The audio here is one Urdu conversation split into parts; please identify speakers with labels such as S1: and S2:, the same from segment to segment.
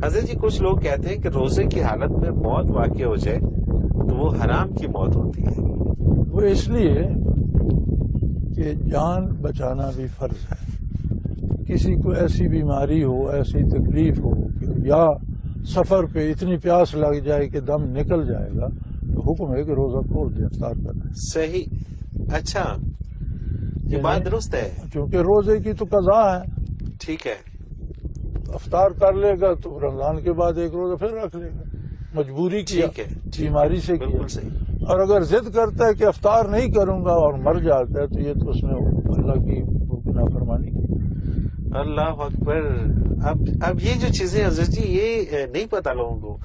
S1: حضرت جی کچھ لوگ کہتے ہیں کہ روزے کی حالت میں موت واقع ہو جائے تو وہ حرام کی موت ہوتی ہے.
S2: وہ اس لیے کہ جان بچانا بھی فرض ہے. کسی کو ایسی بیماری ہو، ایسی تکلیف ہو کہ یا سفر پہ اتنی پیاس لگ جائے کہ دم نکل جائے گا تو حکم ہے کہ روزہ کھول دے، افطار کرنا.
S1: صحیح. اچھا، یہ بات درست ہے.
S2: چونکہ روزے کی تو قضا ہے.
S1: ٹھیک ہے.
S2: افطار کر لے گا تو رمضان کے بعد ایک روزہ پھر رکھ لے گا، مجبوری کی،
S1: ٹھیک ہے،
S2: بیماری سے کیا.
S1: بالکل صحیح.
S2: اور اگر ضد کرتا ہے کہ افطار نہیں کروں گا اور مر جاتا ہے تو یہ تو اس نے اللہ کی نافرمانی کی.
S1: اللہ اکبر. اب یہ جو چیزیں حضرت جی یہ نہیں پتا لوگوں کو.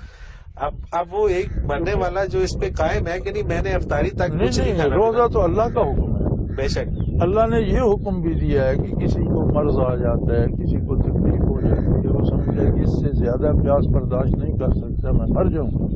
S1: اب وہ ایک مرنے والا جو اس پہ قائم ہے کہ نہیں میں نے افطاری تک کچھ نہیں کھانا.
S2: روزہ تو اللہ کا حکم ہے.
S1: بے شک
S2: اللہ نے یہ حکم بھی دیا ہے کہ کسی کو مرض آ جاتا ہے، کسی کو تکلیف ہو جاتی ہے، وہ سمجھے کہ اس سے زیادہ پیاس برداشت نہیں کر سکتا، میں مر جاؤں گا،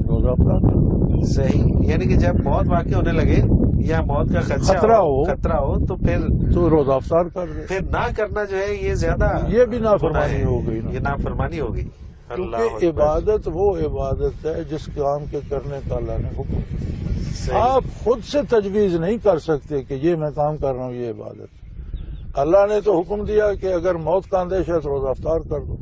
S2: روزہ افطار کروں.
S1: صحیح. یعنی کہ جب موت واقع ہونے لگے یا موت کا خطرہ ہو تو پھر
S2: تو روزہ افطار کر دے.
S1: پھر نہ کرنا جو ہے یہ زیادہ
S2: یہ بھی نافرمانی ہو گئی.
S1: یہ نافرمانی ہو گئی.
S2: کیونکہ عبادت وہ عبادت ہے جس کام کے کرنے کا اللہ نے حکم دیا. آپ خود سے تجویز نہیں کر سکتے کہ یہ میں کام کر رہا ہوں یہ عبادت. اللہ نے تو حکم دیا کہ اگر موت کا اندیشہ ہے تو روزہ افطار کر دو.